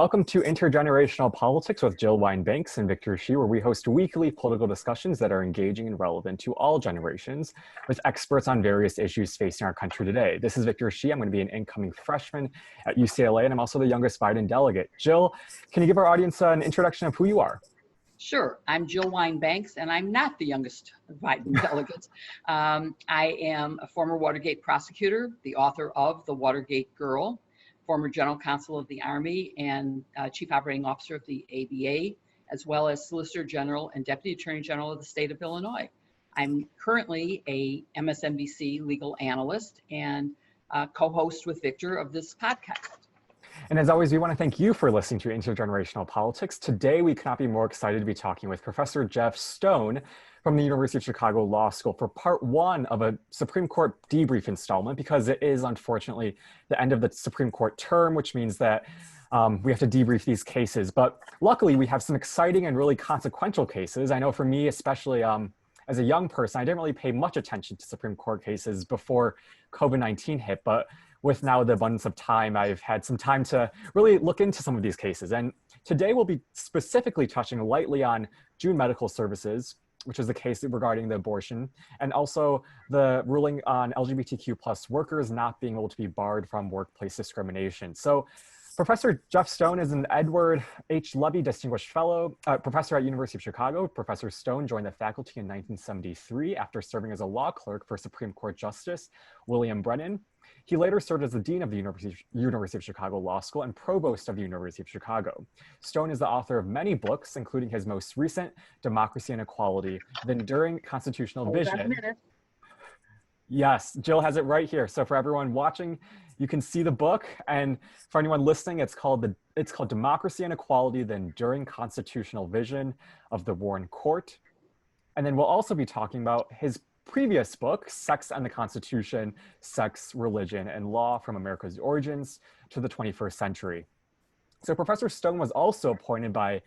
Welcome to Intergenerational Politics with Jill Wine-Banks and Victor Shi, where we host weekly political discussions that are engaging and relevant to all generations with experts on various issues facing our country today. This is Victor Shi. I'm going to be an incoming freshman at UCLA, and I'm also the youngest Biden delegate. Jill, can you give our audience an introduction of who you are? Sure. I'm Jill Wine-Banks, and I'm not the youngest Biden delegate. I am a former Watergate prosecutor, the author of The Watergate Girl, former General Counsel of the Army and Chief Operating Officer of the ABA, as well as Solicitor General and Deputy Attorney General of the state of Illinois. I'm currently a MSNBC legal analyst and co-host with Victor of this podcast. And as always, we want to thank you for listening to Intergenerational Politics. Today, we cannot be more excited to be talking with Professor Geoff Stone from the University of Chicago Law School for part one of a Supreme Court debrief installment, because it is unfortunately the end of the Supreme Court term, which means that we have to debrief these cases. But luckily, we have some exciting and really consequential cases. I know for me, especially as a young person, I didn't really pay much attention to Supreme Court cases before COVID-19 hit, but with now the abundance of time, I've had some time to really look into some of these cases. And today we'll be specifically touching lightly on June Medical Services, which is the case regarding the abortion, and also the ruling on LGBTQ plus workers not being able to be barred from workplace discrimination. So Professor Geoff Stone is an Edward H. Levi Distinguished Fellow, Professor at University of Chicago. Professor Stone joined the faculty in 1973 after serving as a law clerk for Supreme Court Justice William Brennan. He later served as the Dean of the University of Chicago Law School and Provost of the University of Chicago. Stone is the author of many books, including his most recent, Democracy and Equality, the Enduring Constitutional Vision. Yes, Jill has it right here. So for everyone watching, you can see the book. And for anyone listening, it's called Democracy and Equality, the Enduring Constitutional Vision of the Warren Court. And then we'll also be talking about his previous book, Sex and the Constitution, Sex, Religion, and Law from America's Origins to the 21st Century. So Professor Stone was also appointed by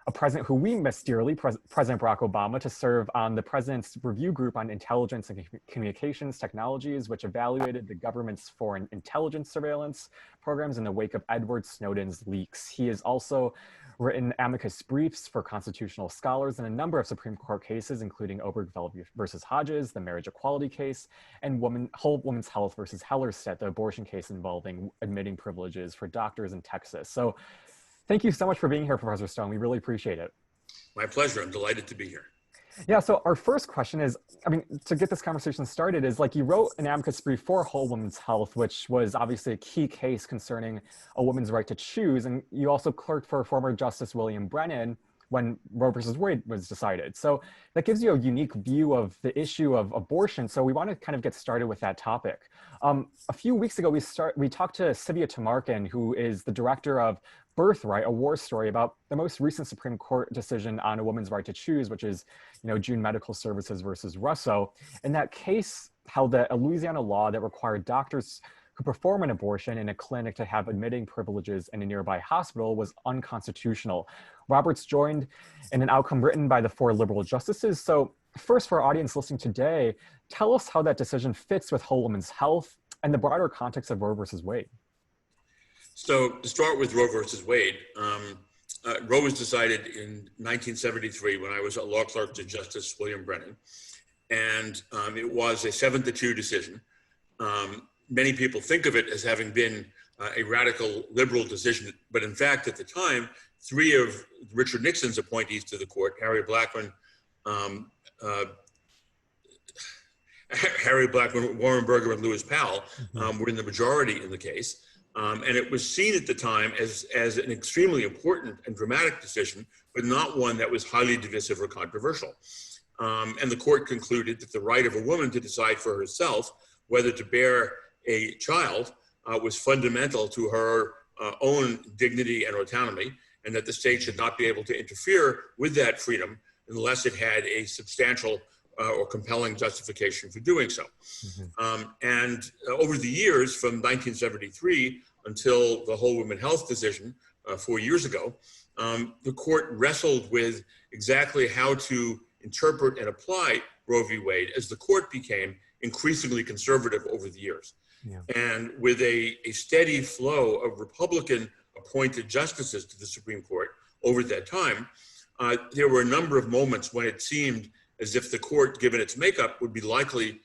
a president who we miss dearly, President Barack Obama, to serve on the president's review group on intelligence and communications technologies, which evaluated the government's foreign intelligence surveillance programs in the wake of Edward Snowden's leaks. He has also written amicus briefs for constitutional scholars in a number of Supreme Court cases, including Obergefell versus Hodges, the marriage equality case, and Whole Woman's Health versus Hellerstadt, the abortion case involving admitting privileges for doctors in Texas. So thank you so much for being here, Professor Stone. We really appreciate it. My pleasure. I'm delighted to be here. Yeah, so our first question is, I mean, to get this conversation started is like you wrote an amicus brief for Whole Woman's Health, which was obviously a key case concerning a woman's right to choose. And you also clerked for former Justice William Brennan when Roe versus Wade was decided. So that gives you a unique view of the issue of abortion. So we want to kind of get started with that topic. A few weeks ago, we talked to Sivia Tamarkin, who is the director of Birthright, a war story about the most recent Supreme Court decision on a woman's right to choose, which is, June Medical Services versus Russo. In that case, held that a Louisiana law that required doctors who perform an abortion in a clinic to have admitting privileges in a nearby hospital was unconstitutional. Roberts joined in an outcome written by the four liberal justices. So first, for our audience listening today, tell us how that decision fits with Whole Woman's Health and the broader context of Roe versus Wade. So to start with Roe versus Wade, Roe was decided in 1973 when I was a law clerk to Justice William Brennan. And it was a 7-2 decision. Many people think of it as having been a radical liberal decision, but in fact, at the time, 3 of Richard Nixon's appointees to the court, Harry Blackmun, Warren Burger, and Lewis Powell, were in the majority in the case. And it was seen at the time as an extremely important and dramatic decision, but not one that was highly divisive or controversial. And the court concluded that the right of a woman to decide for herself whether to bear a child was fundamental to her own dignity and autonomy, and that the state should not be able to interfere with that freedom unless it had a substantial or compelling justification for doing so. And over the years, from 1973 until the Whole Woman Health decision 4 years ago, the court wrestled with exactly how to interpret and apply Roe v. Wade as the court became increasingly conservative over the years. Yeah. And with a steady flow of Republican appointed justices to the Supreme Court over that time, there were a number of moments when it seemed as if the court, given its makeup, would be likely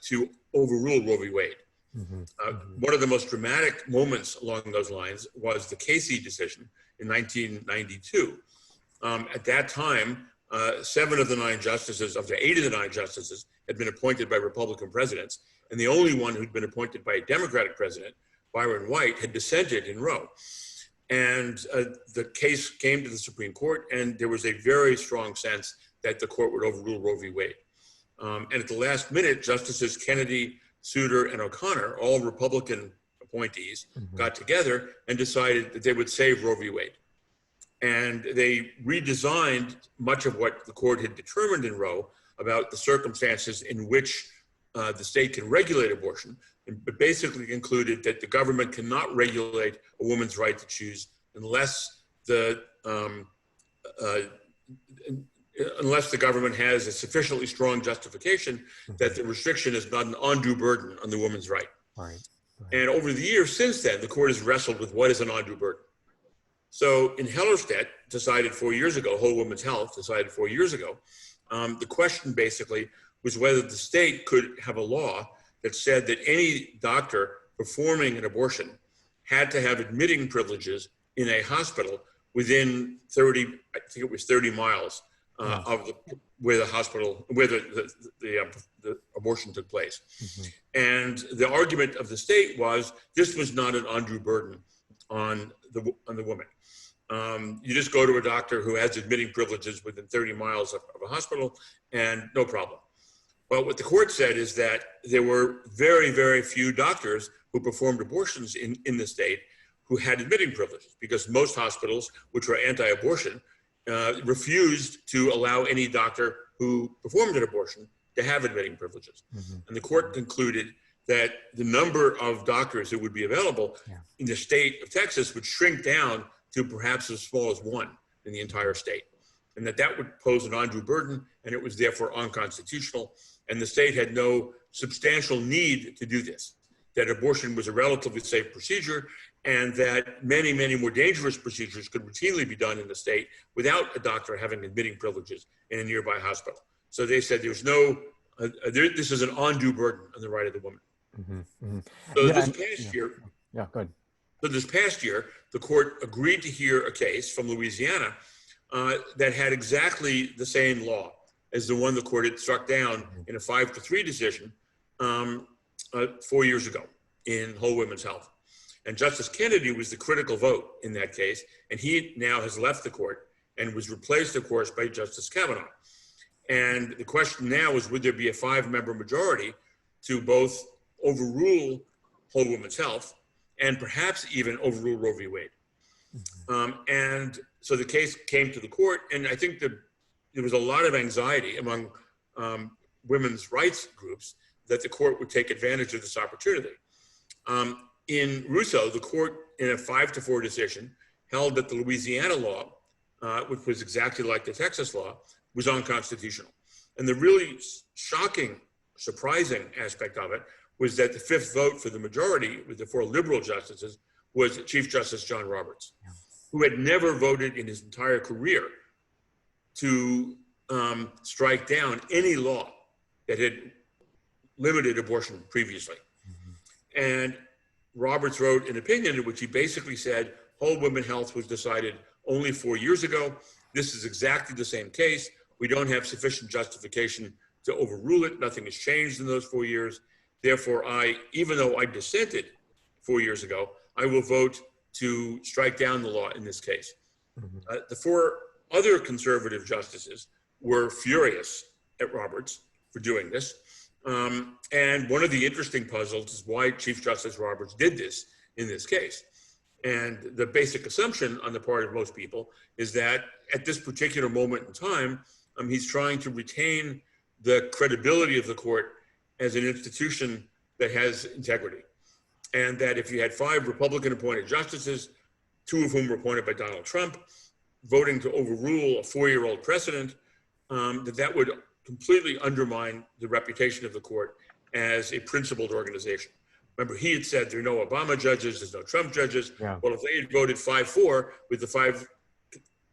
to overrule Roe v. Wade. One of the most dramatic moments along those lines was the Casey decision in 1992. At that time, 7 of the 9 justices, of the 8 of the 9 justices, had been appointed by Republican presidents, and the only one who'd been appointed by a Democratic president, Byron White, had dissented in Roe. And the case came to the Supreme Court, and there was a very strong sense that the court would overrule Roe v. Wade. And at the last minute, Justices Kennedy, Souter, and O'Connor, all Republican appointees, got together and decided that they would save Roe v. Wade. And they redesigned much of what the court had determined in Roe about the circumstances in which the state can regulate abortion, but basically concluded that the government cannot regulate a woman's right to choose unless the government has a sufficiently strong justification that the restriction is not an undue burden on the woman's right. And over the years since then, the court has wrestled with what is an undue burden. So in Hellerstadt, decided 4 years ago, Whole Woman's Health decided 4 years ago, the question basically was whether the state could have a law that said that any doctor performing an abortion had to have admitting privileges in a hospital within 30, I think it was 30 miles of where the hospital, where the abortion took place. And the argument of the state was this was not an undue burden on the woman. You just go to a doctor who has admitting privileges within 30 miles of a hospital and no problem. Well, what the court said is that there were very, very few doctors who performed abortions in the state who had admitting privileges, because most hospitals, which were anti-abortion, refused to allow any doctor who performed an abortion to have admitting privileges. And the court concluded that the number of doctors that would be available in the state of Texas would shrink down to perhaps as small as 1 in the entire state, and that would pose an undue burden, and it was therefore unconstitutional, and the state had no substantial need to do this, that abortion was a relatively safe procedure, and that many, many more dangerous procedures could routinely be done in the state without a doctor having admitting privileges in a nearby hospital. So they said there's no, this is an undue burden on the right of the woman. So this past year, so this past year, the court agreed to hear a case from Louisiana that had exactly the same law as the one the court had struck down in a 5-3 decision 4 years ago in Whole Women's Health. And Justice Kennedy was the critical vote in that case, and he now has left the court and was replaced, of course, by Justice Kavanaugh. And the question now is, would there be a 5-member majority to both overrule Whole Women's Health and perhaps even overrule Roe v. Wade? And so the case came to the court, and I think that there was a lot of anxiety among women's rights groups that the court would take advantage of this opportunity. In Russo, the court, in a 5-4 decision, held that the Louisiana law, which was exactly like the Texas law, was unconstitutional. And the really shocking, surprising aspect of it was that the 5th vote for the majority, with the 4 liberal justices, was Chief Justice John Roberts, who had never voted in his entire career to strike down any law that had limited abortion previously. And Roberts wrote an opinion in which he basically said Whole Women's Health was decided only 4 years ago. This is exactly the same case. We don't have sufficient justification to overrule it. Nothing has changed in those 4 years. Therefore, even though I dissented 4 years ago, I will vote to strike down the law in this case. The 4 other conservative justices were furious at Roberts for doing this. And one of the interesting puzzles is why Chief Justice Roberts did this in this case. And the basic assumption on the part of most people is that at this particular moment in time, he's trying to retain the credibility of the court as an institution that has integrity. And that if you had 5 Republican appointed justices, 2 of whom were appointed by Donald Trump, voting to overrule a 4-year-old precedent, that would completely undermine the reputation of the court as a principled organization. Remember, he had said there are no Obama judges, there's no Trump judges. Yeah. Well, if they had voted 5-4 with the 5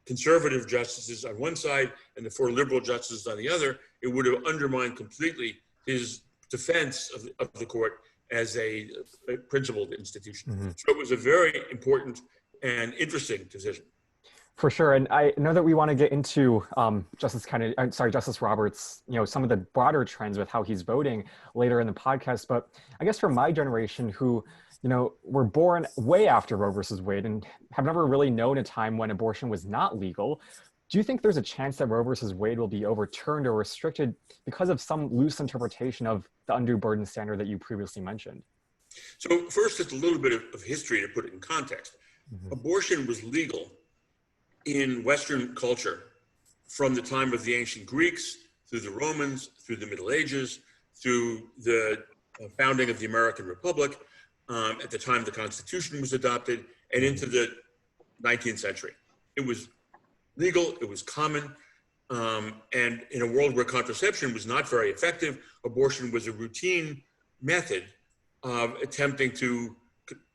conservative justices on one side and the 4 liberal justices on the other, it would have undermined completely his defense of the court as a principled institution. Mm-hmm. So it was a very important and interesting decision. For sure, and I know that we want to get into Justice Roberts, some of the broader trends with how he's voting later in the podcast. But I guess for my generation, who were born way after Roe versus Wade and have never really known a time when abortion was not legal, do you think there's a chance that Roe versus Wade will be overturned or restricted because of some loose interpretation of the undue burden standard that you previously mentioned? So first, just a little bit of history to put it in context. Mm-hmm. Abortion was legal in Western culture from the time of the ancient Greeks, through the Romans, through the Middle Ages, through the founding of the American Republic, at the time the Constitution was adopted, and into the 19th century. It was legal, it was common, and in a world where contraception was not very effective, abortion was a routine method of attempting to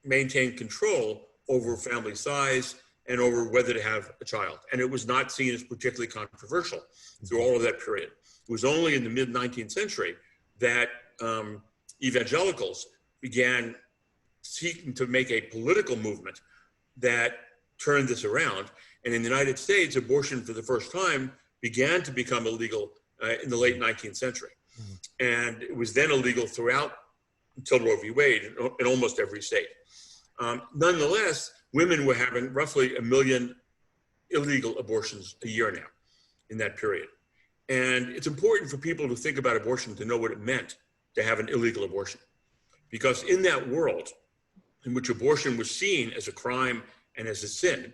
maintain control over family size and over whether to have a child. And it was not seen as particularly controversial through all of that period. It was only in the mid-19th century that evangelicals began seeking to make a political movement that turned this around. And in the United States, abortion for the first time began to become illegal in the late 19th century. And it was then illegal throughout until Roe v. Wade in almost every state. Nonetheless, women were having roughly 1 million illegal abortions a year now in that period. And it's important for people who think about abortion to know what it meant to have an illegal abortion. Because in that world in which abortion was seen as a crime and as a sin,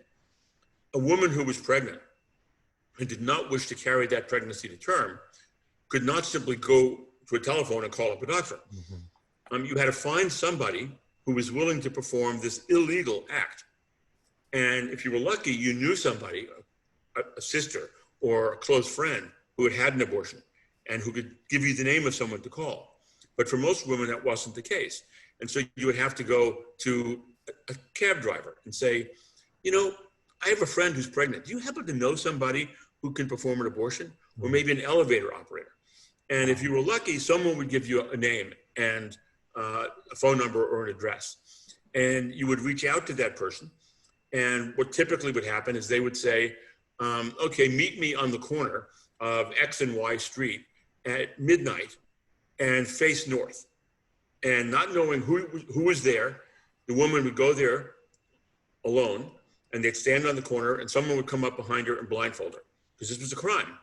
a woman who was pregnant and did not wish to carry that pregnancy to term could not simply go to a telephone and call up a doctor. Mm-hmm. You had to find somebody who was willing to perform this illegal act. And if you were lucky, you knew somebody, a sister or a close friend who had had an abortion and who could give you the name of someone to call. But for most women, that wasn't the case. And so you would have to go to a cab driver and say, I have a friend who's pregnant. Do you happen to know somebody who can perform an abortion? Or maybe an elevator operator? And if you were lucky, someone would give you a name and a phone number or an address. And you would reach out to that person. And what typically would happen is they would say, okay, meet me on the corner of X and Y Street at midnight and face north. And not knowing who was there, the woman would go there alone, and they'd stand on the corner, and someone would come up behind her and blindfold her, because this was a crime.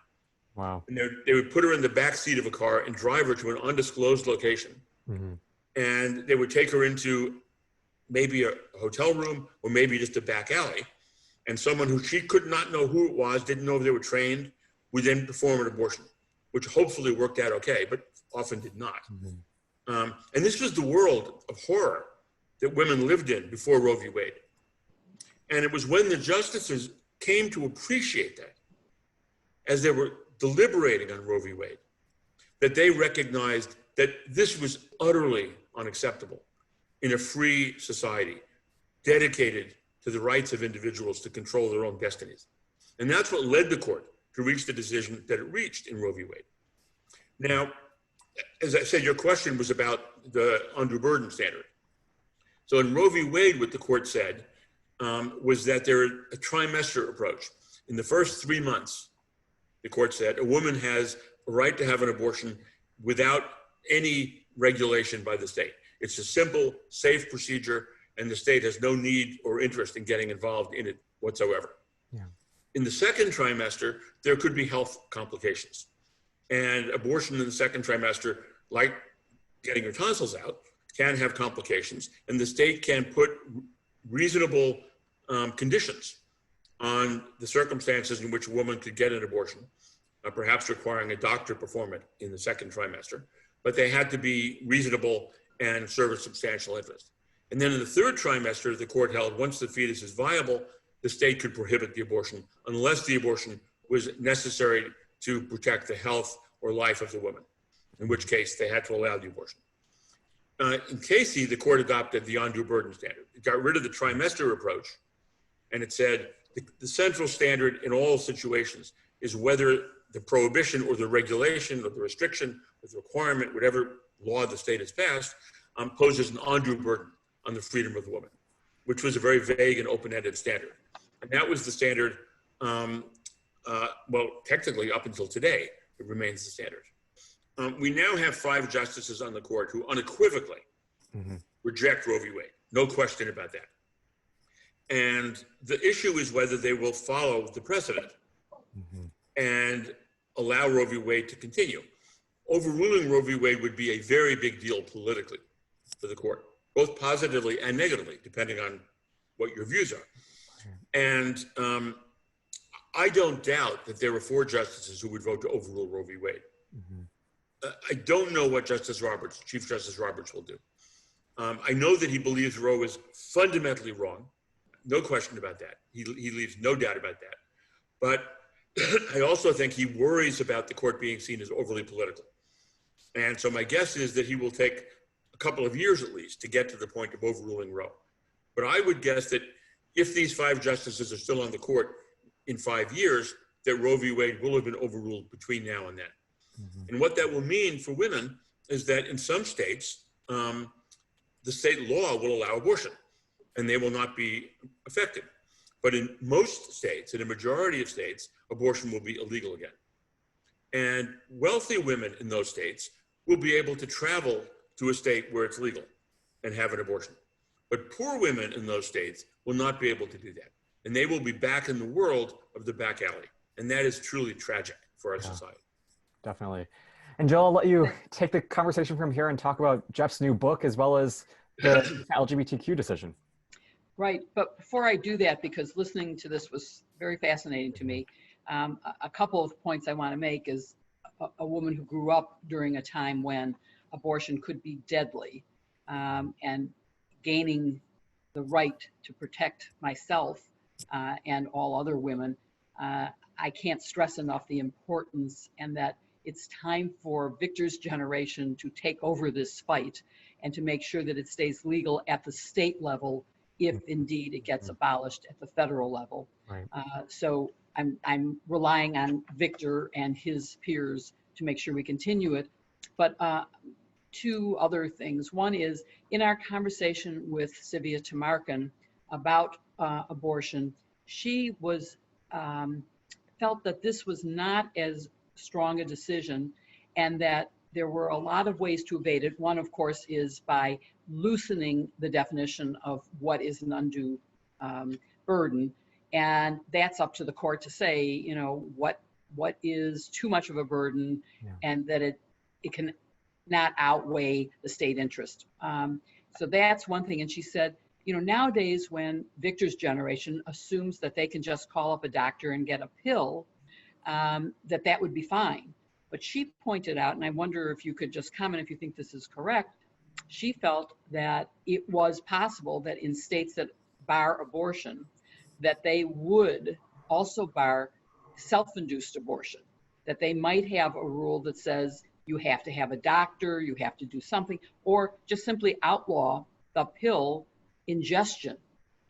Wow. And they would put her in the back seat of a car and drive her to an undisclosed location. Mm-hmm. And they would take her into maybe a hotel room or maybe just a back alley. And someone who she could not know who it was, didn't know if they were trained, would then perform an abortion, which hopefully worked out okay, but often did not. Mm-hmm. And this was the world of horror that women lived in before Roe v. Wade. And it was when the justices came to appreciate that, as they were deliberating on Roe v. Wade, that they recognized that this was utterly unacceptable in a free society dedicated to the rights of individuals to control their own destinies. And that's what led the court to reach the decision that it reached in Roe v. Wade. Now, as I said, your question was about the undue burden standard. So in Roe v. Wade, what the court said was that there is a trimester approach. In the first 3 months, the court said, a woman has a right to have an abortion without any regulation by the state. It's a simple, safe procedure, and the state has no need or interest in getting involved in it whatsoever. Yeah. In the second trimester, there could be health complications. And abortion in the second trimester, like getting your tonsils out, can have complications, and the state can put reasonable conditions on the circumstances in which a woman could get an abortion, perhaps requiring a doctor perform it in the second trimester, but they had to be reasonable and serve a substantial interest. And then in the third trimester, the court held once the fetus is viable, the state could prohibit the abortion unless the abortion was necessary to protect the health or life of the woman, in which case they had to allow the abortion. In Casey, the court adopted the undue burden standard. It got rid of the trimester approach, and it said the central standard in all situations is whether the prohibition or the regulation or the restriction or the requirement, whatever law the state has passed, poses an undue burden on the freedom of the woman, which was a very vague and open-ended standard. And that was the standard, well, technically up until today, it remains the standard. We now have 5 justices on the court who unequivocally reject Roe v. Wade. No question about that. And the issue is whether they will follow the precedent and allow Roe v. Wade to continue. Overruling Roe v. Wade would be a very big deal politically for the court, both positively and negatively, depending on what your views are. And I don't doubt that there were 4 justices who would vote to overrule Roe v. Wade. I don't know what Chief Justice Roberts will do. I know that he believes Roe is fundamentally wrong. No question about that. He leaves no doubt about that. But I also think he worries about the court being seen as overly political. And so my guess is that he will take a couple of years at least to get to the point of overruling Roe. But I would guess that if these 5 justices are still on the court in 5 years, that Roe v. Wade will have been overruled between now and then. And what that will mean for women is that in some states, the state law will allow abortion and they will not be affected. But in most states, in a majority of states, abortion will be illegal again. And wealthy women in those states will be able to travel to a state where it's legal and have an abortion. But poor women in those states will not be able to do that. And they will be back in the world of the back alley. And that is truly tragic for our society. Definitely. And Jill, I'll let you take the conversation from here and talk about Jeff's new book as well as the LGBTQ decision. Right, but before I do that, because listening to this was very fascinating to me, a couple of points I want to make is a woman who grew up during a time when abortion could be deadly, and gaining the right to protect myself and all other women. I can't stress enough the importance and that it's time for Victor's generation to take over this fight and to make sure that it stays legal at the state level if indeed it gets abolished at the federal level. Right. So I'm relying on Victor and his peers to make sure we continue it. But 2 other things. One is in our conversation with Sivia Tamarkin about abortion, she was felt that this was not as strong a decision and that there were a lot of ways to evade it. One, of course, is by loosening the definition of what is an undue burden. And that's up to the court to say, you know, what is too much of a burden, and that it can not outweigh the state interest. So that's one thing. And she said, you know, nowadays when Victor's generation assumes that they can just call up a doctor and get a pill, that would be fine. But she pointed out, and I wonder if you could just comment if you think this is correct, she felt that it was possible that in states that bar abortion, that they would also bar self-induced abortion, that they might have a rule that says you have to have a doctor, you have to do something, or just simply outlaw the pill ingestion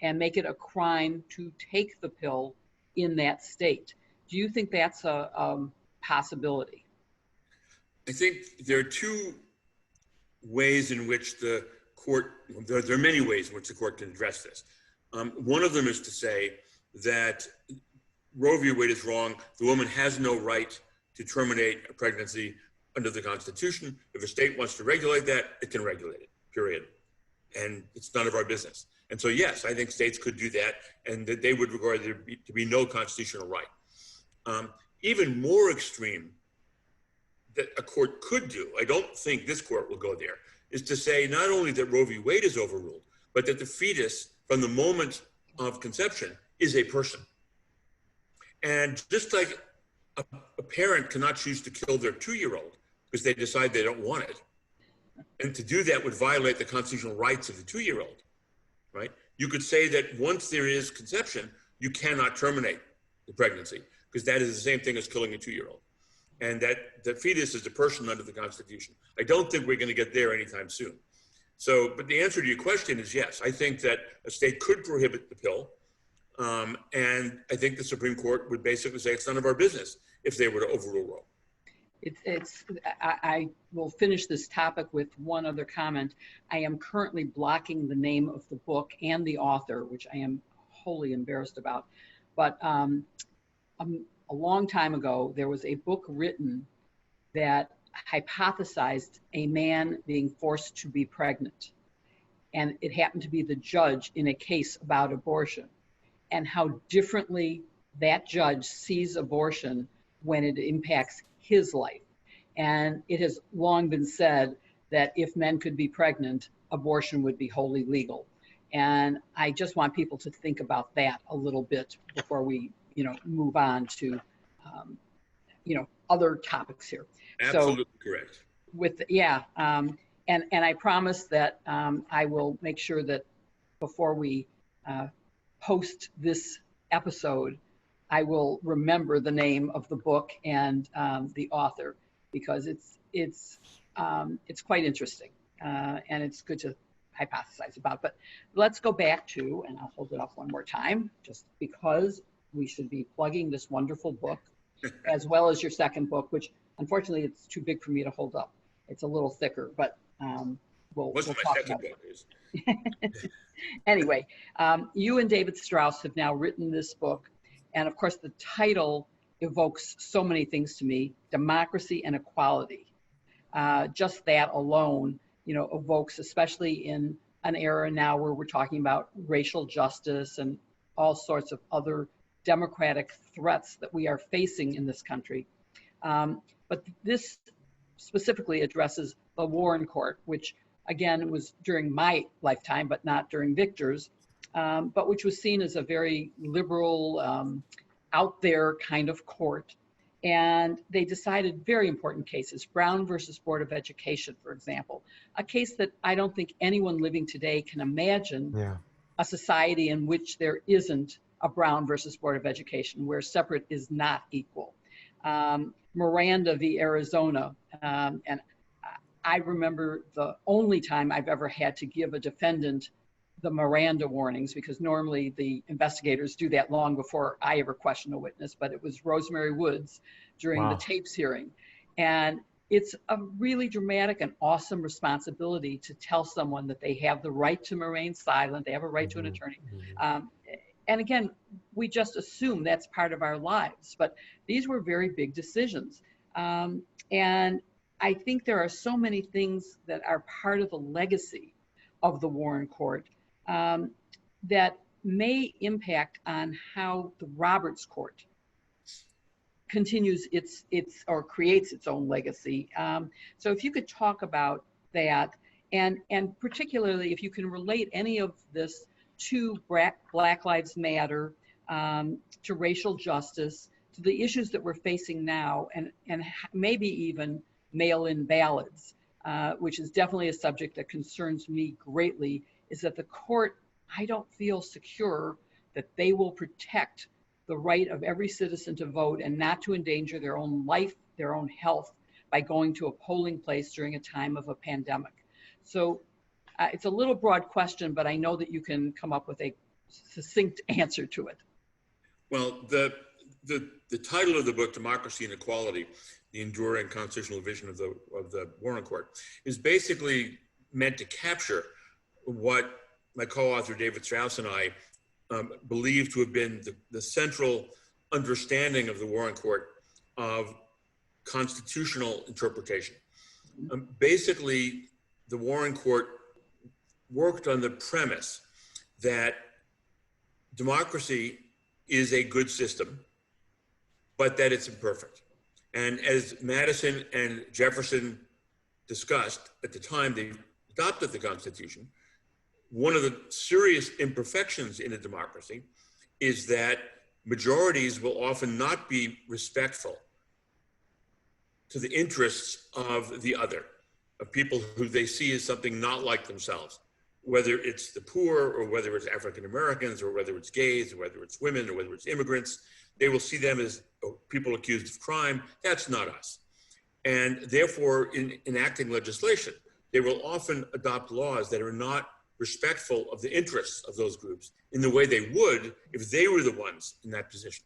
and make it a crime to take the pill in that state. Do you think that's a possibility? I think there are 2 ways in which the court, there are many ways in which the court can address this. One of them is to say that Roe v. Wade is wrong. The woman has no right to terminate a pregnancy under the Constitution. If a state wants to regulate that, it can regulate it, period. And it's none of our business. And so, yes, I think states could do that, and that they would regard there to be no constitutional right. Even more extreme that a court could do, I don't think this court will go there, is to say not only that Roe v. Wade is overruled, but that the fetus from the moment of conception is a person. And just like a parent cannot choose to kill their 2-year-old because they decide they don't want it, and to do that would violate the constitutional rights of the 2-year-old, right? You could say that once there is conception, you cannot terminate the pregnancy because that is the same thing as killing a 2-year-old. And that the fetus is a person under the Constitution. I don't think we're going to get there anytime soon. So, but the answer to your question is yes. I think that a state could prohibit the pill. And I think the Supreme Court would basically say it's none of our business if they were to overrule Roe. I will finish this topic with one other comment. I am currently blocking the name of the book and the author, which I am wholly embarrassed about. But a long time ago, there was a book written that hypothesized a man being forced to be pregnant. And it happened to be the judge in a case about abortion, and how differently that judge sees abortion when it impacts his life. And it has long been said that if men could be pregnant, abortion would be wholly legal. And I just want people to think about that a little bit before we, move on to, other topics here. Absolutely correct. And I promise that I will make sure that before we post this episode, I will remember the name of the book and the author, because it's quite interesting and it's good to hypothesize about. But let's go back to, and I'll hold it up one more time, just because we should be plugging this wonderful book, as well as your second book, which unfortunately it's too big for me to hold up. It's a little thicker, but we'll talk about it. Anyway, you and David Strauss have now written this book. And of course, the title evokes so many things to me: democracy and equality. Just that alone, evokes, especially in an era now where we're talking about racial justice and all sorts of other democratic threats that we are facing in this country. But this specifically addresses the Warren Court, which again was during my lifetime, but not during Victor's, but which was seen as a very liberal, out there kind of court. And they decided very important cases. Brown versus Board of Education, for example, a case that I don't think anyone living today can imagine a society in which there isn't a Brown versus Board of Education, where separate is not equal. Miranda v. Arizona, and I remember the only time I've ever had to give a defendant the Miranda warnings, because normally the investigators do that long before I ever question a witness, but it was Rosemary Woods during the tapes hearing. And it's a really dramatic and awesome responsibility to tell someone that they have the right to remain silent, they have a right to an attorney. And again, we just assume that's part of our lives, but these were very big decisions. And I think there are so many things that are part of the legacy of the Warren Court that may impact on how the Roberts Court continues its or creates its own legacy. So if you could talk about that, and particularly if you can relate any of this to Black Lives Matter, to racial justice, to the issues that we're facing now, and maybe even mail-in ballots, which is definitely a subject that concerns me greatly, is that the court, I don't feel secure that they will protect the right of every citizen to vote and not to endanger their own life, their own health, by going to a polling place during a time of a pandemic. So it's a little broad question, but I know that you can come up with a succinct answer to it. Well, the title of the book, Democracy and Equality, the enduring constitutional vision of the Warren Court, is basically meant to capture what my co-author David Strauss and I believe to have been the central understanding of the Warren Court of constitutional interpretation. Basically, the Warren Court worked on the premise that democracy is a good system, but that it's imperfect. And as Madison and Jefferson discussed at the time they adopted the Constitution, one of the serious imperfections in a democracy is that majorities will often not be respectful to the interests of the other, of people who they see as something not like themselves, whether it's the poor or whether it's African Americans or whether it's gays or whether it's women or whether it's immigrants. They will see them as people accused of crime. That's not us. And therefore, in enacting legislation, they will often adopt laws that are not respectful of the interests of those groups in the way they would if they were the ones in that position.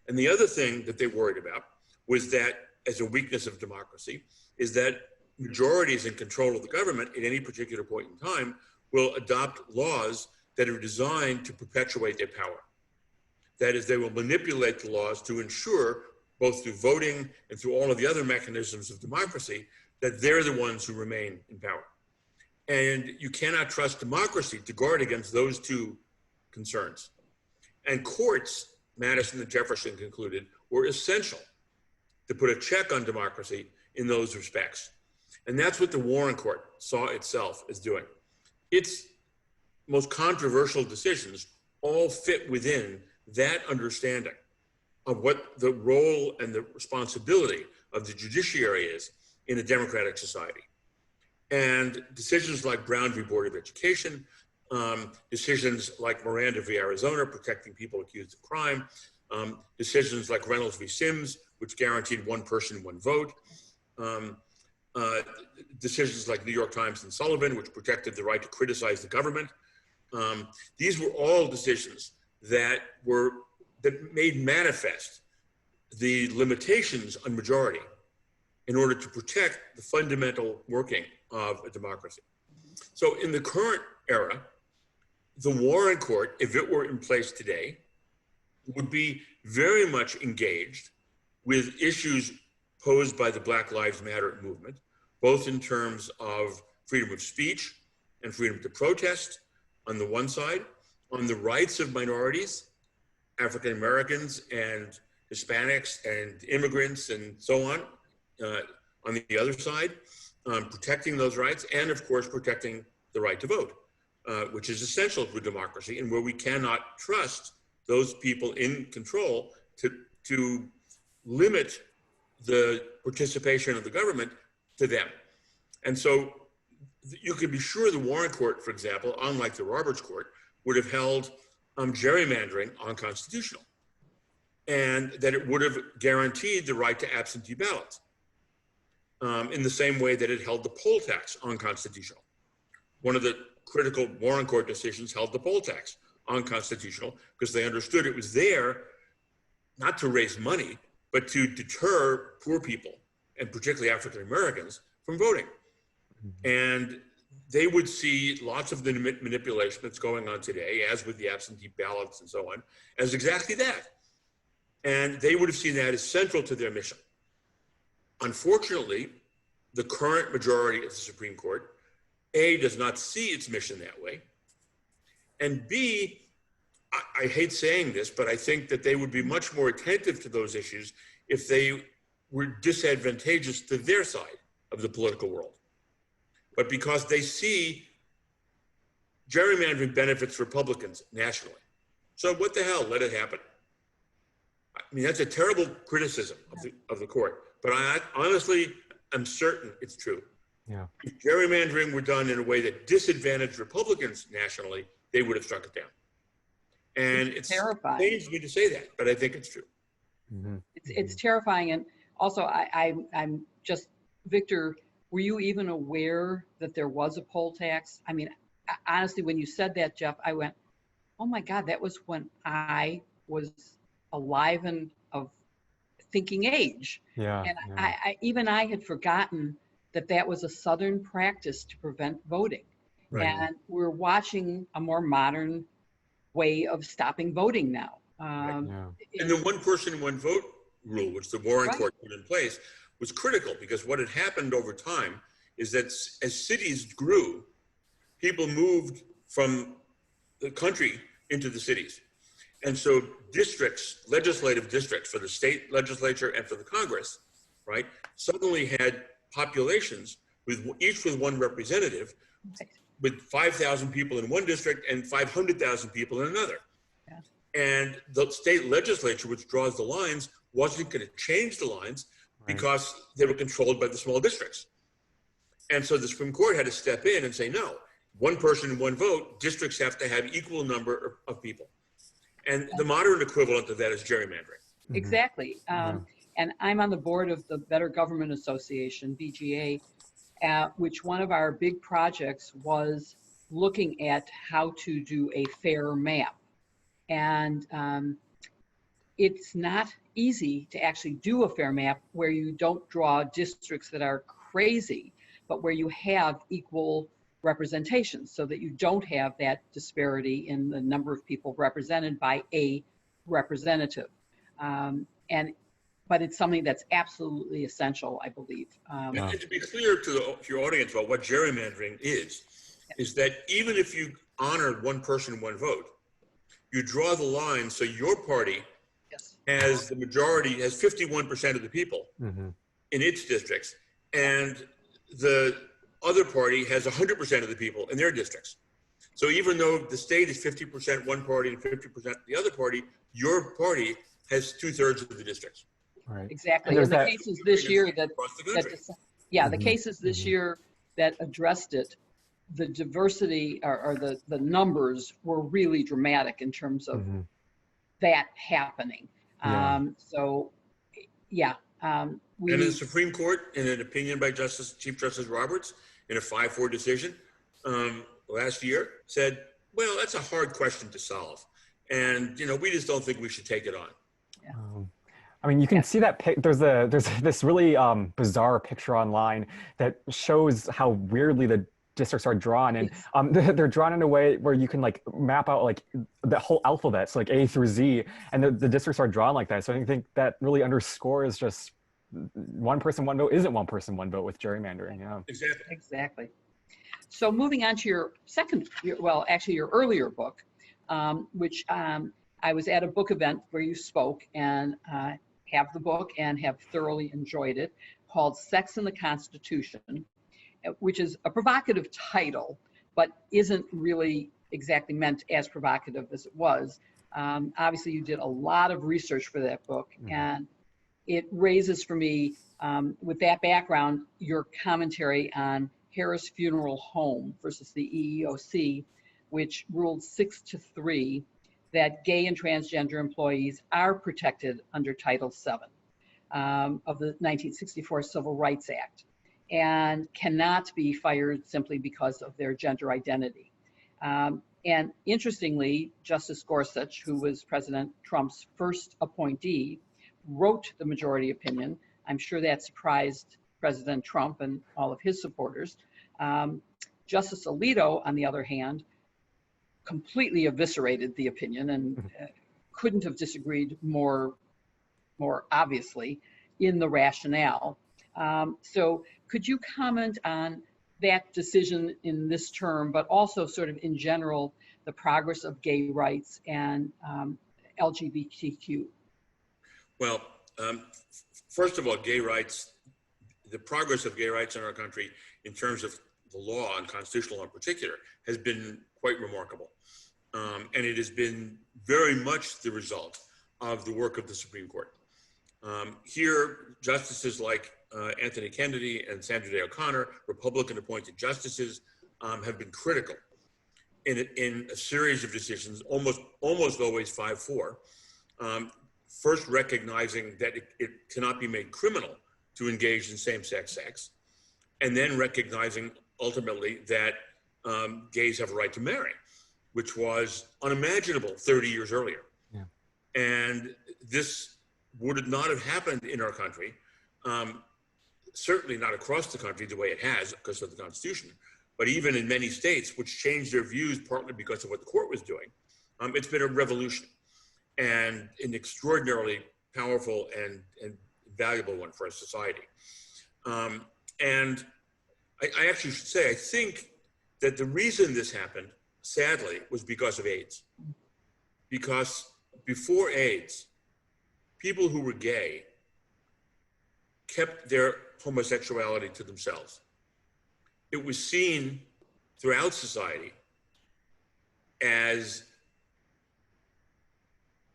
And the other thing that they worried about was that, as a weakness of democracy, is that majorities in control of the government at any particular point in time will adopt laws that are designed to perpetuate their power. That is, they will manipulate the laws to ensure, both through voting and through all of the other mechanisms of democracy, that they're the ones who remain in power. And you cannot trust democracy to guard against those two concerns. And courts, Madison and Jefferson concluded, were essential to put a check on democracy in those respects. And that's what the Warren Court saw itself as doing. Its most controversial decisions all fit within that understanding of what the role and the responsibility of the judiciary is in a democratic society. And decisions like Brown v. Board of Education, decisions like Miranda v. Arizona, protecting people accused of crime, decisions like Reynolds v. Sims, which guaranteed one person, one vote, decisions like New York Times and Sullivan, which protected the right to criticize the government. These were all decisions that made manifest the limitations on majority in order to protect the fundamental working of a democracy. So in the current era, the Warren Court, if it were in place today, would be very much engaged with issues posed by the Black Lives Matter movement, both in terms of freedom of speech and freedom to protest on the one side, on the rights of minorities, African Americans and Hispanics and immigrants and so on the other side, protecting those rights, and of course protecting the right to vote, which is essential for democracy and where we cannot trust those people in control to limit the participation of the government to them. And so you can be sure the Warren Court, for example, unlike the Roberts Court, would have held gerrymandering unconstitutional, and that it would have guaranteed the right to absentee ballots in the same way that it held the poll tax unconstitutional. One of the critical Warren Court decisions held the poll tax unconstitutional because they understood it was there not to raise money, but to deter poor people, and particularly African Americans, from voting. And they would see lots of the manipulation that's going on today, as with the absentee ballots and so on, as exactly that. And they would have seen that as central to their mission. Unfortunately, the current majority of the Supreme Court, A, does not see its mission that way, and B, I hate saying this, but I think that they would be much more attentive to those issues if they were disadvantageous to their side of the political world. But because they see gerrymandering benefits Republicans nationally. So what the hell, let it happen. I mean, that's a terrible criticism of the court, but I honestly am certain it's true. Yeah. If gerrymandering were done in a way that disadvantaged Republicans nationally, they would have struck it down. And it's terrifying. It pains me to say that, but I think it's true. Mm-hmm. It's terrifying. And also, I'm just, Victor, were you even aware that there was a poll tax? I mean, honestly, when you said that, Jeff, I went, oh my God, that was when I was alive and of thinking age. Yeah. And yeah. I had forgotten that was a Southern practice to prevent voting. Right. And we're watching a more modern way of stopping voting now. And the one person, one vote rule, which the Warren Court put in place, was critical, because what had happened over time is that as cities grew, people moved from the country into the cities. And so districts, legislative districts for the state legislature and for the Congress, right, suddenly had populations with each with one representative, with 5,000 people in one district and 500,000 people in another. Yeah. And the state legislature, which draws the lines, wasn't going to change the lines because they were controlled by the small districts. And so the Supreme Court had to step in and say, no, one person, one vote, districts have to have equal number of people. And the modern equivalent of that is gerrymandering. Exactly. And I'm on the board of the Better Government Association, BGA, which one of our big projects was looking at how to do a fair map. And it's not easy to actually do a fair map where you don't draw districts that are crazy, but where you have equal representation so that you don't have that disparity in the number of people represented by a representative. But it's something that's absolutely essential, I believe. And to be clear to your audience about what gerrymandering is that even if you honored one person, one vote, you draw the line so your party has the majority, has 51% of the people in its districts, and the other party has 100% of the people in their districts. So even though the state is 50% one party and 50% the other party, your party has 2/3 of the districts. Right. Exactly. And the cases this year the cases this year that addressed it, the diversity or the numbers were really dramatic in terms of that happening. And the Supreme Court, in an opinion by Chief Justice Roberts, in a 5-4 decision last year, said, well, that's a hard question to solve. And, we just don't think we should take it on. I mean, you can see that there's this really bizarre picture online that shows how weirdly the districts are drawn, and they're drawn in a way where you can like map out like the whole alphabet, so like A through Z, and the districts are drawn like that. So I think that really underscores just one person, one vote isn't one person, one vote with gerrymandering. Yeah. Exactly. So moving on to your your earlier book, which I was at a book event where you spoke, and have the book and have thoroughly enjoyed it, called Sex and the Constitution, which is a provocative title, but isn't really exactly meant as provocative as it was. Obviously, you did a lot of research for that book, and it raises for me, with that background, your commentary on Harris Funeral Home versus the EEOC, which ruled 6-3 that gay and transgender employees are protected under Title VII of the 1964 Civil Rights Act and cannot be fired simply because of their gender identity. And interestingly, Justice Gorsuch, who was President Trump's first appointee, wrote the majority opinion. I'm sure that surprised President Trump and all of his supporters. Justice Alito, on the other hand, completely eviscerated the opinion and couldn't have disagreed more obviously in the rationale. So could you comment on that decision in this term, but also sort of in general, the progress of gay rights and LGBTQ? Well, first of all, gay rights, the progress of gay rights in our country in terms of the law and constitutional law in particular has been quite remarkable. And it has been very much the result of the work of the Supreme Court. Here, justices like Anthony Kennedy and Sandra Day O'Connor, Republican appointed justices, have been critical in a series of decisions, almost always 5-4. First recognizing that it cannot be made criminal to engage in same-sex sex, and then recognizing ultimately that gays have a right to marry, which was unimaginable 30 years earlier. Yeah. And this would not have happened in our country, certainly not across the country the way it has because of the Constitution, but even in many states which changed their views partly because of what the court was doing. It's been a revolution and an extraordinarily powerful and valuable one for our society. And I actually should say, I think that the reason this happened, sadly, was because of AIDS. Because before AIDS, people who were gay kept their homosexuality to themselves. It was seen throughout society as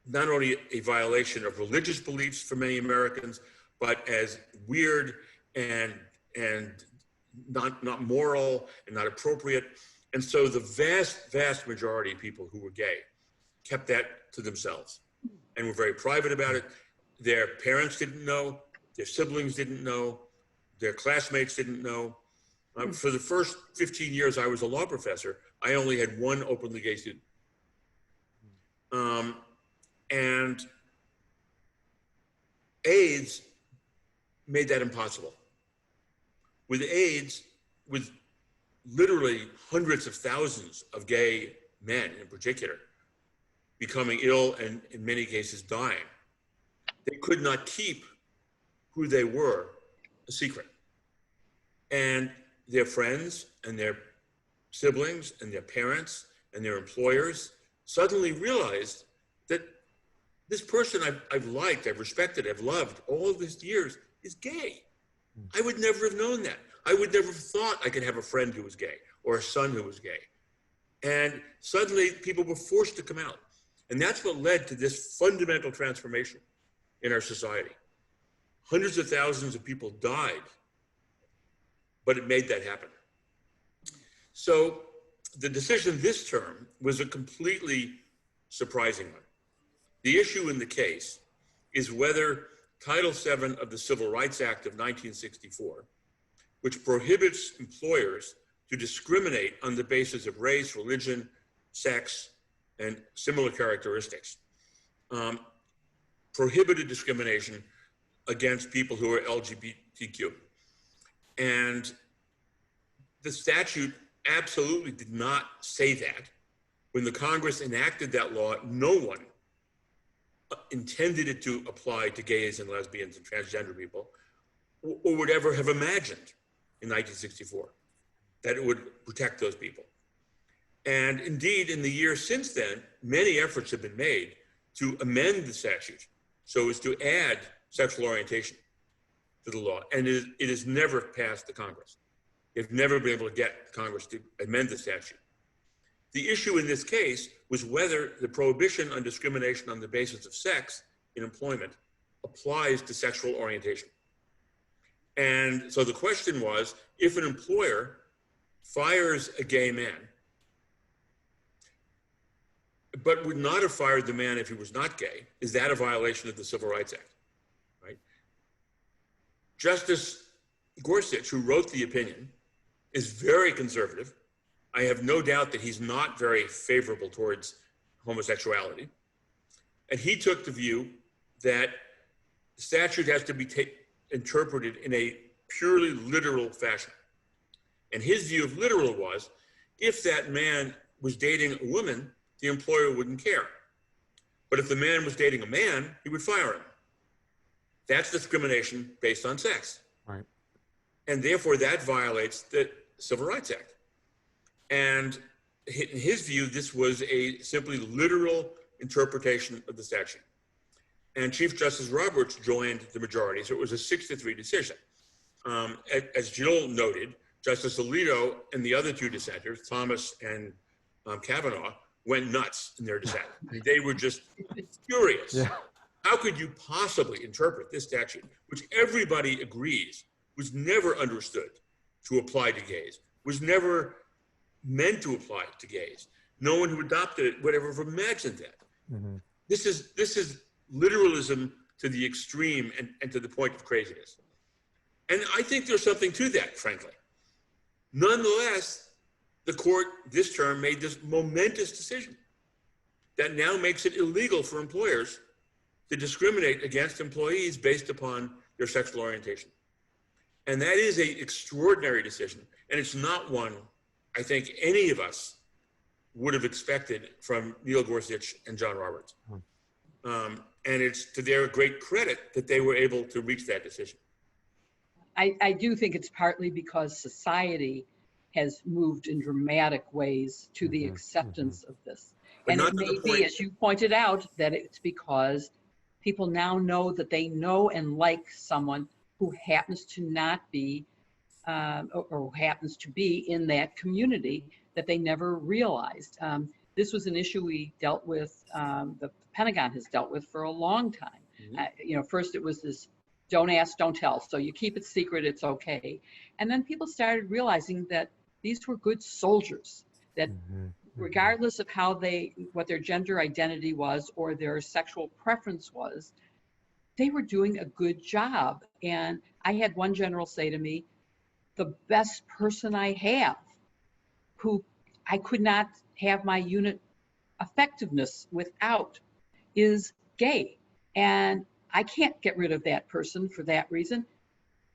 not only a violation of religious beliefs for many Americans, but as weird and not moral and not appropriate. And so the vast majority of people who were gay kept that to themselves and were very private about it. Their parents didn't know, their siblings didn't know, their classmates didn't know. For the first 15 years I was a law professor, I only had one openly gay student. And AIDS made that impossible. With AIDS, with literally hundreds of thousands of gay men in particular becoming ill and in many cases dying, they could not keep who they were a secret. And their friends and their siblings and their parents and their employers suddenly realized that this person I've liked, I've respected, I've loved all of these years is gay. I would never have known that. I would never have thought I could have a friend who was gay or a son who was gay. And suddenly people were forced to come out. And that's what led to this fundamental transformation in our society. Hundreds of thousands of people died, but it made that happen. So the decision this term was a completely surprising one. The issue in the case is whether Title VII of the Civil Rights Act of 1964, which prohibits employers to discriminate on the basis of race, religion, sex, and similar characteristics, prohibited discrimination against people who are LGBTQ. And the statute absolutely did not say that. When the Congress enacted that law, no one intended it to apply to gays and lesbians and transgender people, or would ever have imagined in 1964 that it would protect those people. And indeed, in the years since then, many efforts have been made to amend the statute so as to add sexual orientation to the law. And it has never passed the Congress. They've never been able to get Congress to amend the statute. The issue in this case was whether the prohibition on discrimination on the basis of sex in employment applies to sexual orientation. And so the question was, if an employer fires a gay man, but would not have fired the man if he was not gay, is that a violation of the Civil Rights Act, right? Justice Gorsuch, who wrote the opinion, is very conservative. I have no doubt that he's not very favorable towards homosexuality. And he took the view that the statute has to be interpreted in a purely literal fashion. And his view of literal was, if that man was dating a woman, the employer wouldn't care. But if the man was dating a man, he would fire him. That's discrimination based on sex. Right. And therefore that violates the Civil Rights Act. And in his view, this was a simply literal interpretation of the statute. And Chief Justice Roberts joined the majority, so it was a 6-3 decision. As Jill noted, Justice Alito and the other two dissenters, Thomas and Kavanaugh, went nuts in their dissent. They were just furious. Yeah. How could you possibly interpret this statute, which everybody agrees was never understood to apply to gays, was never meant to apply to gays? No one who adopted it would ever have imagined that. Mm-hmm. This is literalism to the extreme and to the point of craziness. And I think there's something to that, frankly. Nonetheless, the court this term made this momentous decision that now makes it illegal for employers to discriminate against employees based upon their sexual orientation. And that is an extraordinary decision. And it's not one I think any of us would have expected from Neil Gorsuch and John Roberts. And it's to their great credit that they were able to reach that decision. I do think it's partly because society has moved in dramatic ways to the acceptance of this. And it may be, as you pointed out, that it's because people now know that they know and like someone who happens to not be or happens to be in that community that they never realized. This was an issue we dealt with, the Pentagon has dealt with for a long time. Mm-hmm. First it was this don't ask, don't tell. So you keep it secret, it's okay. And then people started realizing that these were good soldiers, that regardless of what their gender identity was or their sexual preference was, they were doing a good job. And I had one general say to me, the best person I have, who I could not have my unit effectiveness without, is gay. And I can't get rid of that person for that reason.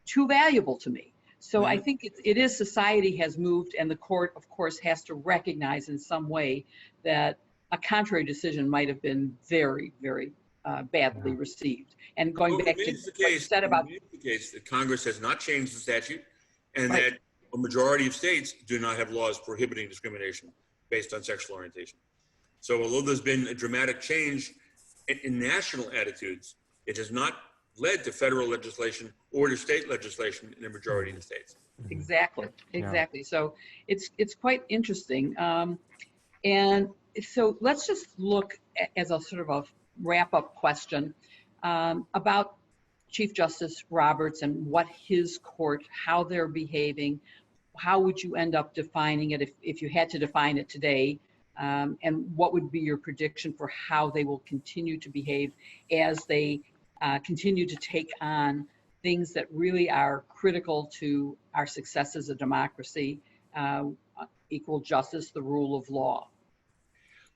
Too valuable to me. So I think it is society has moved, and the court, of course, has to recognize in some way that a contrary decision might have been very, very badly received. And going back to what you said about the case that Congress has not changed the statute, and that a majority of states do not have laws prohibiting discrimination based on sexual orientation. So although there's been a dramatic change in national attitudes, it has not led to federal legislation or to state legislation in a majority of the states. Exactly. So it's quite interesting. And so let's just look as a sort of a wrap-up question about Chief Justice Roberts and what his court, how they're behaving. How would you end up defining it if you had to define it today? And what would be your prediction for how they will continue to behave as they continue to take on things that really are critical to our success as a democracy, equal justice, the rule of law?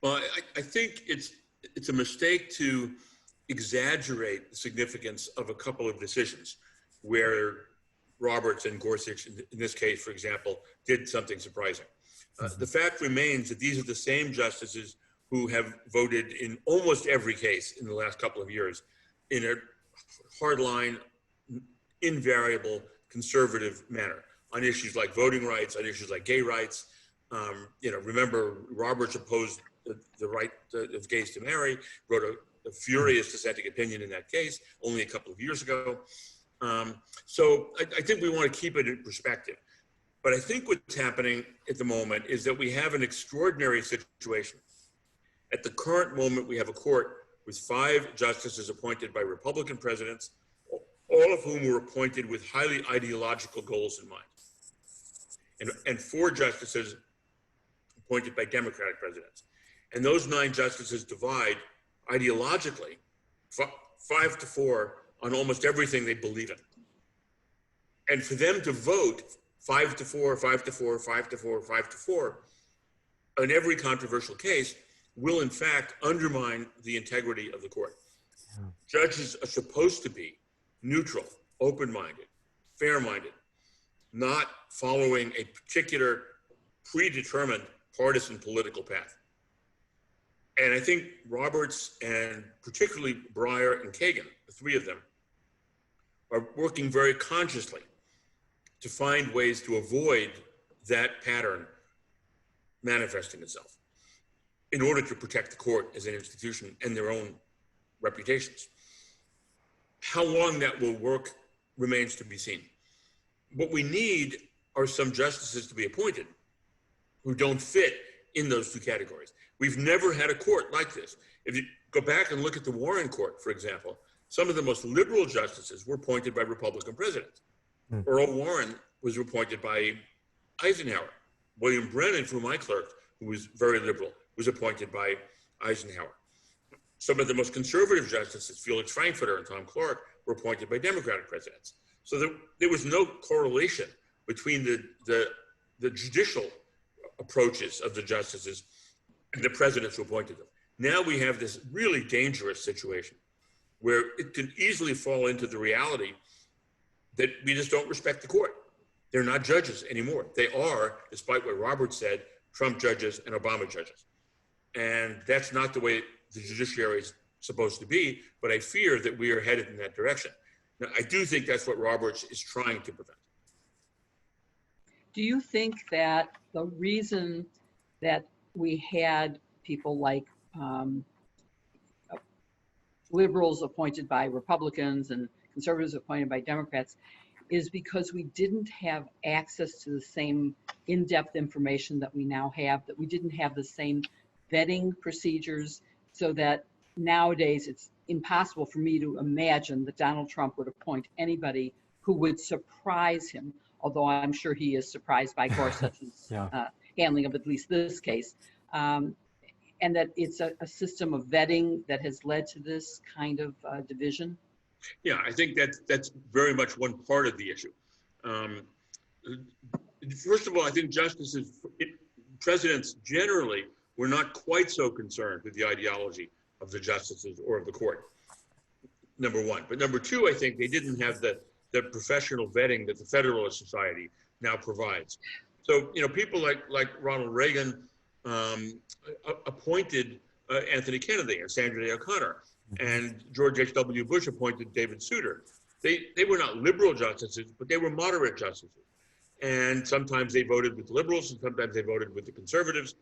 Well, I think it's a mistake to exaggerate the significance of a couple of decisions where Roberts and Gorsuch, in this case, for example, did something surprising. The fact remains that these are the same justices who have voted in almost every case in the last couple of years in a hardline, invariable, conservative manner on issues like voting rights, on issues like gay rights. Remember, Roberts opposed the right of gays to marry, wrote a furious dissenting opinion in that case only a couple of years ago. So I think we want to keep it in perspective. But I think what's happening at the moment is that we have an extraordinary situation. At the current moment, we have a court with 5 justices appointed by Republican presidents, all of whom were appointed with highly ideological goals in mind, and 4 justices appointed by Democratic presidents. And those 9 justices divide ideologically 5-4 on almost everything they believe in. And for them to vote 5-4, 5-4, 5-4, 5-4 on every controversial case will in fact undermine the integrity of the court. Yeah. Judges are supposed to be neutral, open-minded, fair-minded, not following a particular predetermined partisan political path. And I think Roberts and particularly Breyer and Kagan, the 3 of them, are working very consciously to find ways to avoid that pattern manifesting itself in order to protect the court as an institution and their own reputations. How long that will work remains to be seen. What we need are some justices to be appointed who don't fit in those 2 categories. We've never had a court like this. If you go back and look at the Warren Court, for example, some of the most liberal justices were appointed by Republican presidents. Earl Warren was appointed by Eisenhower. William Brennan, whom I clerked, who was very liberal, was appointed by Eisenhower. Some of the most conservative justices, Felix Frankfurter and Tom Clark, were appointed by Democratic presidents. So there was no correlation between the judicial approaches of the justices and the presidents who appointed them. Now we have this really dangerous situation where it can easily fall into the reality that we just don't respect the court. They're not judges anymore. They are, despite what Roberts said, Trump judges and Obama judges. And that's not the way the judiciary is supposed to be, but I fear that we are headed in that direction. Now, I do think that's what Roberts is trying to prevent. Do you think that the reason that we had people like liberals appointed by Republicans and conservatives appointed by Democrats is because we didn't have access to the same in-depth information that we now have, that we didn't have the same vetting procedures, so that nowadays it's impossible for me to imagine that Donald Trump would appoint anybody who would surprise him, although I'm sure he is surprised by Gorsuch's handling of at least this case. And that it's a system of vetting that has led to this kind of division? Yeah, I think that's very much one part of the issue. First of all, I think presidents generally were not quite so concerned with the ideology of the justices or of the court, number one. But number two, I think they didn't have the professional vetting that the Federalist Society now provides. So, people like Ronald Reagan appointed Anthony Kennedy and Sandra Day O'Connor, and George H.W. Bush appointed David Souter. They were not liberal justices, but they were moderate justices. And sometimes they voted with the liberals, and sometimes they voted with the conservatives.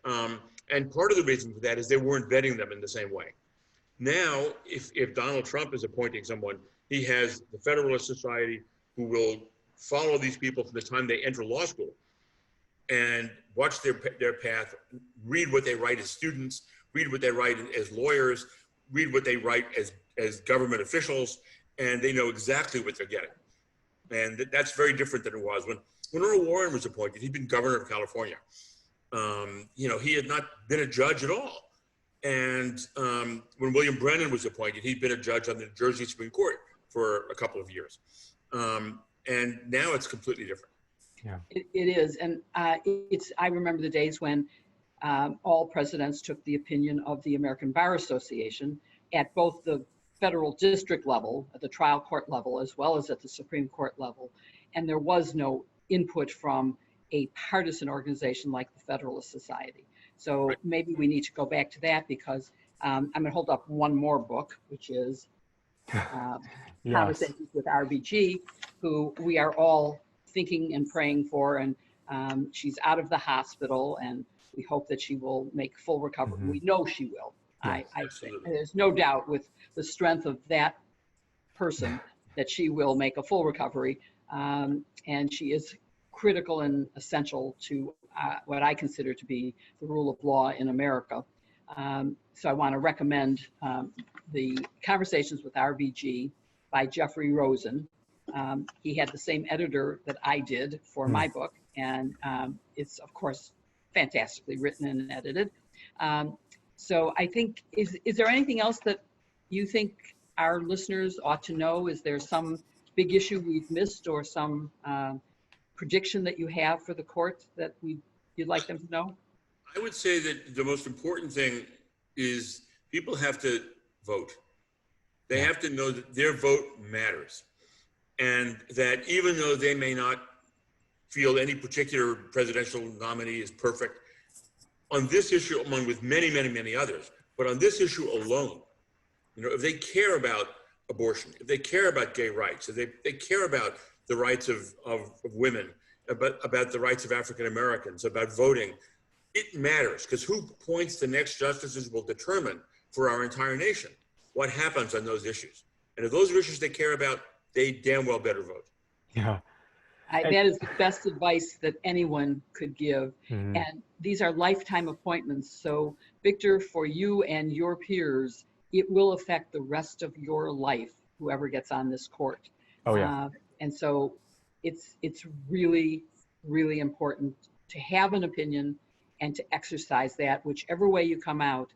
And part of the reason for that is they weren't vetting them in the same way. Now, if Donald Trump is appointing someone, he has the Federalist Society who will follow these people from the time they enter law school and watch their path, read what they write as students, read what they write as lawyers, read what they write as government officials, and they know exactly what they're getting. And that's very different than it was when Earl Warren was appointed. He'd been governor of California. He had not been a judge at all. And when William Brennan was appointed, he'd been a judge on the New Jersey Supreme Court for a couple of years. And now it's completely different. Yeah, it is. And I remember the days when all presidents took the opinion of the American Bar Association at both the federal district level, at the trial court level, as well as at the Supreme Court level. And there was no input from a partisan organization like the Federalist Society. So maybe we need to go back to that, because I'm going to hold up one more book, which is Conversations with RBG, who we are all thinking and praying for. And she's out of the hospital, and we hope that she will make full recovery. We know she will. Yes, I think there's no doubt with the strength of that person that she will make a full recovery. And she is critical and essential to what I consider to be the rule of law in America. So I want to recommend the Conversations with RBG by Geoffrey Rosen. He had the same editor that I did for my book, and it's, of course, fantastically written and edited. So I think, is there anything else that you think our listeners ought to know? Is there some big issue we've missed, or some prediction that you have for the court that you'd like them to know? I would say that the most important thing is people have to vote. They have to know that their vote matters, and that even though they may not feel any particular presidential nominee is perfect, on this issue, among with many, many, many others, but on this issue alone, if they care about abortion, if they care about gay rights, if they care about the rights of women, about the rights of African Americans, about voting, it matters, because who appoints the next justices will determine for our entire nation what happens on those issues. And if those are issues they care about, they damn well better vote. Yeah. That is the best advice that anyone could give. And these are lifetime appointments. So Victor, for you and your peers, it will affect the rest of your life, whoever gets on this court. Oh, yeah. And so it's really, really important to have an opinion and to exercise that, whichever way you come out.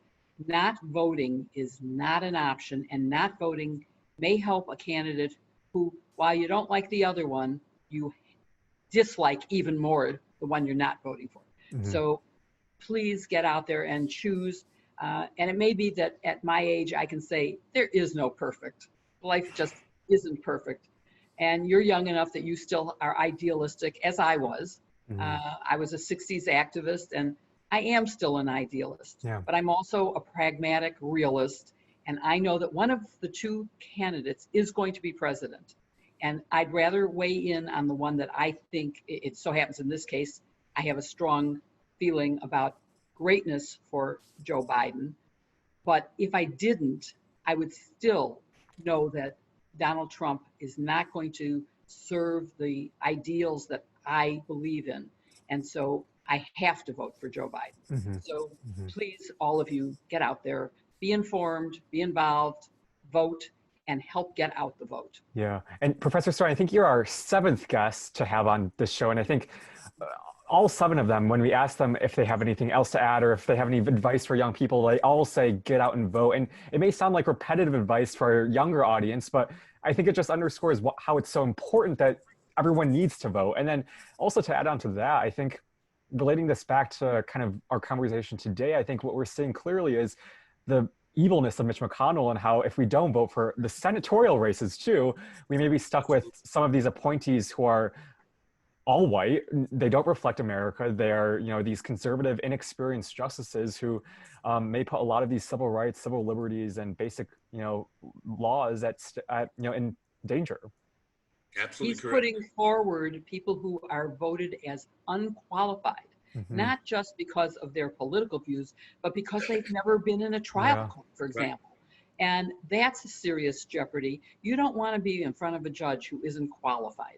Not voting is not an option, and not voting may help a candidate who, while you don't like the other one, you dislike even more the one you're not voting for. So please get out there and choose. And it may be that at my age, I can say there is no perfect. Life just isn't perfect. And you're young enough that you still are idealistic, as I was. I was a 60s activist, and I am still an idealist. But I'm also a pragmatic realist. And I know that one of the two candidates is going to be president. And I'd rather weigh in on the one that I think, it so happens in this case, I have a strong feeling about greatness for Joe Biden. But if I didn't, I would still know that Donald Trump is not going to serve the ideals that I believe in. And so I have to vote for Joe Biden. So please, all of you, get out there, be informed, be involved, vote, and help get out the vote. Yeah. And Professor Stone, I think you're our 7th guest to have on this show. And I think all 7 of them, when we ask them if they have anything else to add or if they have any advice for young people, they all say, get out and vote. And it may sound like repetitive advice for our younger audience, but I think it just underscores how it's so important that everyone needs to vote. And then also to add on to that, I think relating this back to kind of our conversation today, I think what we're seeing clearly is the evilness of Mitch McConnell and how if we don't vote for the senatorial races too, we may be stuck with some of these appointees who are all white. They don't reflect America. They're, you know, these conservative, inexperienced justices who may put a lot of these civil rights, civil liberties, and basic, you know, laws at you know, in danger. Absolutely He's correct. putting forward people who are voted as unqualified, not just because of their political views, but because they've never been in a trial court, for example. And that's a serious jeopardy. You don't want to be in front of a judge who isn't qualified.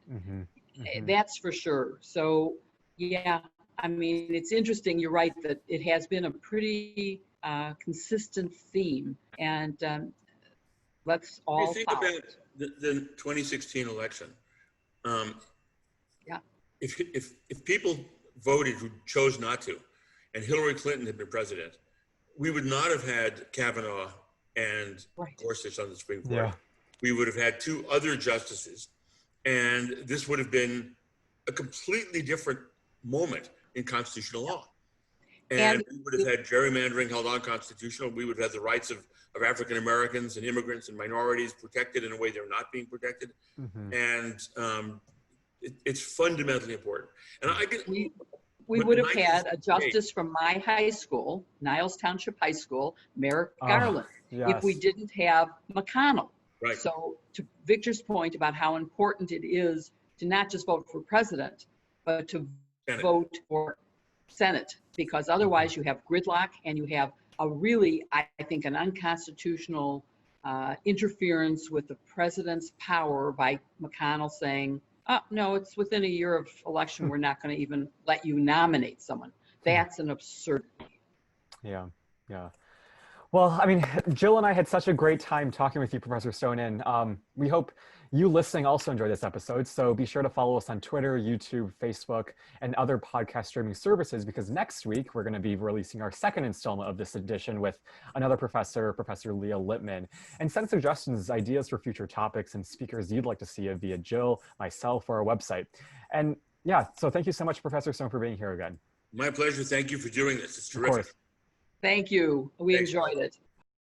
That's for sure. So, yeah, I mean, it's interesting. You're right that it has been a pretty consistent theme. And let's all think follow about it. the 2016 election. Yeah. If people voted who chose not to, and Hillary Clinton had been president, we would not have had Kavanaugh and Gorsuch on the Supreme Court. Yeah. We would have had two other justices, and this would have been a completely different moment in constitutional law. And we would have had gerrymandering held unconstitutional. We would have had the rights of African Americans and immigrants and minorities protected in a way they're not being protected. And it's fundamentally important. And we would have had a justice from my high school, Niles Township High School, Merrick Garland, if we didn't have McConnell. So to Victor's point about how important it is to not just vote for president, but to vote for Senate, because otherwise you have gridlock and you have a really, I think, an unconstitutional interference with the president's power by McConnell saying, oh, no, it's within a year of election. We're not going to even let you nominate someone. That's an absurdity. Yeah, yeah. Well, I mean, Jill and I had such a great time talking with you, Professor Stone, and we hope you listening also enjoyed this episode. So be sure to follow us on Twitter, YouTube, Facebook, and other podcast streaming services, because next week we're going to be releasing our second installment of this edition with another professor, Professor Leah Lippman. And send suggestions, ideas for future topics, and speakers you'd like to see via Jill, myself, or our website. And yeah, so thank you so much, Professor Stone, for being here again. My pleasure. Thank you for doing this. It's terrific. Thank you. We enjoyed it.